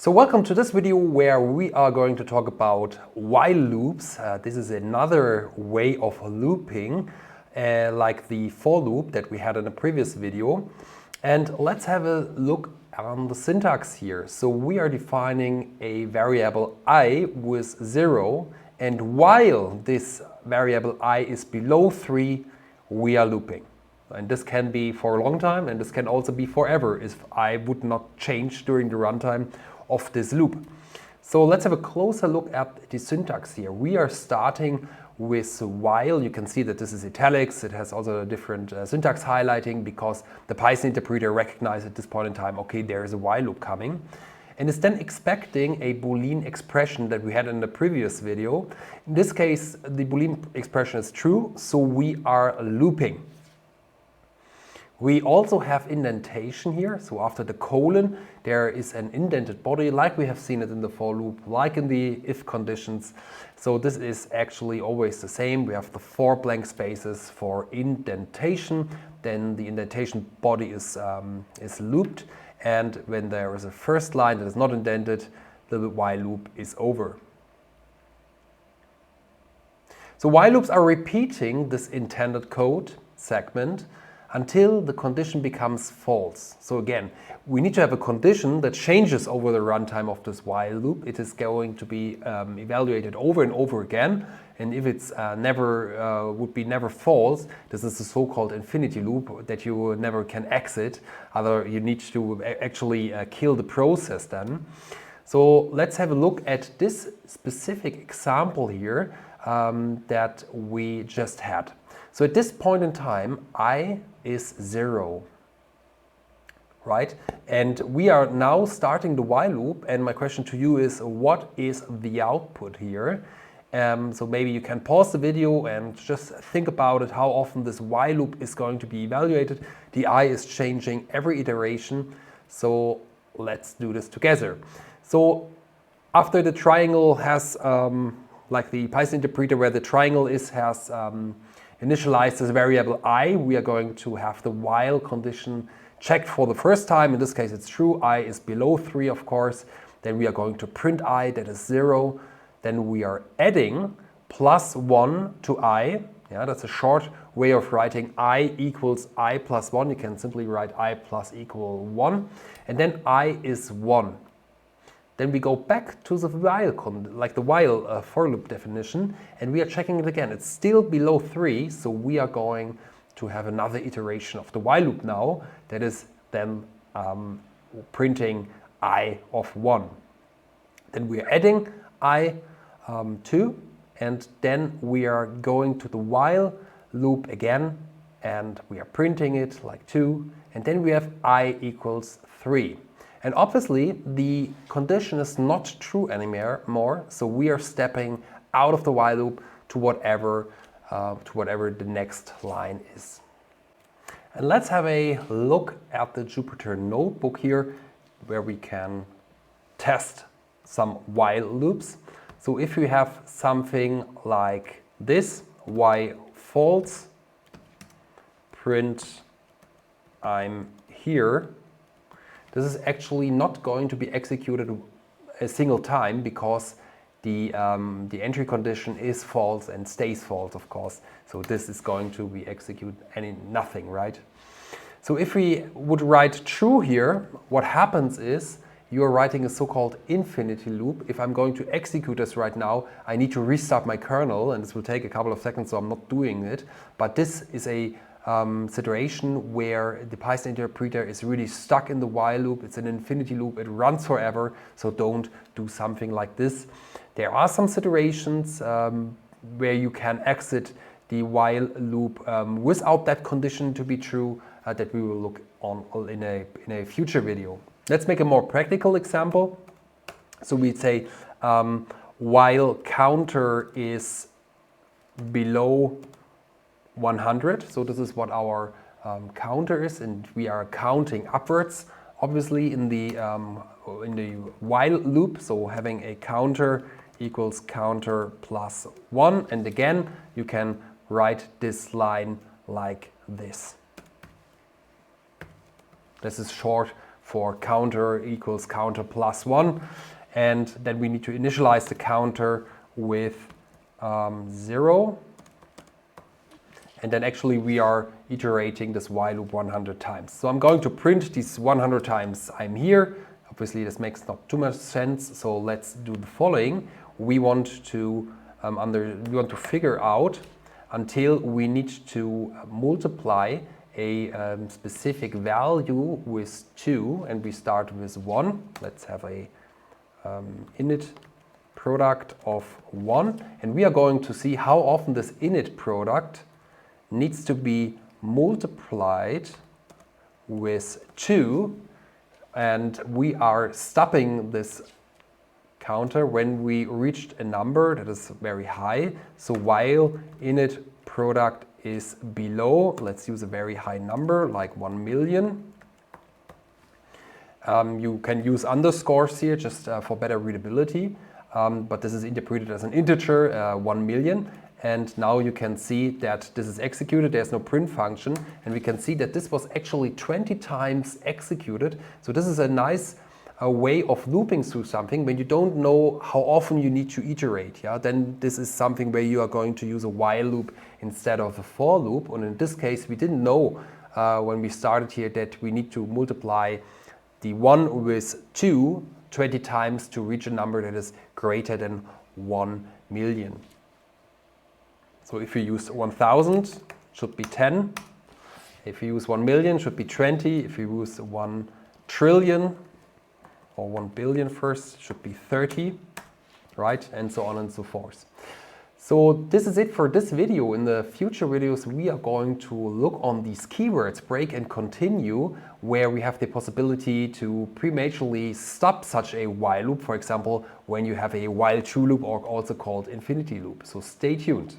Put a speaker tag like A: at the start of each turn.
A: So welcome to this video where we are going to talk about while loops. This is another way of looping like the for loop that we had in a previous video. And let's have a look on the syntax here. So we are defining a variable I with 0, and while this variable I is below 3, we are looping. And this can be for a long time, and this can also be forever if I would not change during the runtime of this loop. So let's have a closer look at the syntax here. We are starting with while. You can see that this is italics. It has also a different syntax highlighting because the Python interpreter recognized at this point in time, okay, there is a while loop coming. And is then expecting a Boolean expression that we had in the previous video. In this case, the Boolean expression is true, so we are looping. We also have indentation here, so after the colon there is an indented body like we have seen it in the for loop, like in the if conditions. So this is actually always the same. We have the 4 blank spaces for indentation, then the indentation body is looped, and when there is a first line that is not indented, the while loop is over. So while loops are repeating this intended code segment until the condition becomes false. So again, we need to have a condition that changes over the runtime of this while loop. It is going to be evaluated over and over again, and if it's would be never false, this is a so-called infinity loop that you never can exit. Other, you need to actually kill the process then. So let's have a look at this specific example here that we just had. So at this point in time, I is 0, right? And we are now starting the while loop, and my question to you is, what is the output here? So maybe you can pause the video and just think about it, how often this while loop is going to be evaluated. The I is changing every iteration, so let's do this together. So after the triangle has, like the Python interpreter where the triangle is, has initialize this variable I, we are going to have the while condition checked for the first time. In this case it's true, I is below 3 of course. Then we are going to print I, that is 0. Then we are adding +1 to I. Yeah, that's a short way of writing I equals I plus 1. You can simply write I plus equal 1. And then I is 1. Then we go back to the while, like the while for loop definition, and we are checking it again. It's still below 3, so we are going to have another iteration of the while loop now. That is then printing I of 1. Then we are adding I 2, and then we are going to the while loop again, and we are printing it like 2, and then we have I equals 3. And obviously the condition is not true anymore, so we are stepping out of the while loop to whatever the next line is. And let's have a look at the Jupyter notebook here, where we can test some while loops. So if we have something like this, while false, print I'm here. This is actually not going to be executed a single time because the entry condition is false and stays false, of course. So this is going to be executed nothing, right? So if we would write true here, what happens is you're writing a so-called infinity loop. If I'm going to execute this right now, I need to restart my kernel, and this will take a couple of seconds, so I'm not doing it. But this is a situation where the Python interpreter is really stuck in the while loop. It's an infinity loop, it runs forever, so don't do something like this. There are some situations where you can exit the while loop without that condition to be true that we will look on in a future video. Let's make a more practical example. So we say while counter is below 100, so this is what our counter is, and we are counting upwards, obviously in the while loop. So having a counter equals counter plus 1, and again you can write this line like this. This is short for counter equals counter plus 1. And then we need to initialize the counter with 0. And then actually we are iterating this while loop 100 times. So I'm going to print these 100 times I'm here. Obviously this makes not too much sense, so let's do the following. We want to figure out until we need to multiply a specific value with 2, and we start with 1. Let's have a init product of 1, and we are going to see how often this init product needs to be multiplied with 2, and we are stopping this counter when we reached a number that is very high. So while init product is below, let's use a very high number like 1 million. You can use underscores here just for better readability, but this is interpreted as an integer, 1 million. And now you can see that this is executed, there's no print function, and we can see that this was actually 20 times executed. So this is a nice way of looping through something when you don't know how often you need to iterate. Yeah? Then this is something where you are going to use a while loop instead of a for loop. And in this case, we didn't know when we started here that we need to multiply the 1 with 2 20 times to reach a number that is greater than 1 million. So if you use 1000, should be 10. If you use 1 million, should be 20. If you use 1 trillion or 1 billion first, should be 30, right? And so on and so forth. So this is it for this video. In the future videos, we are going to look on these keywords, break and continue, where we have the possibility to prematurely stop such a while loop, for example, when you have a while true loop, or also called infinity loop. So stay tuned.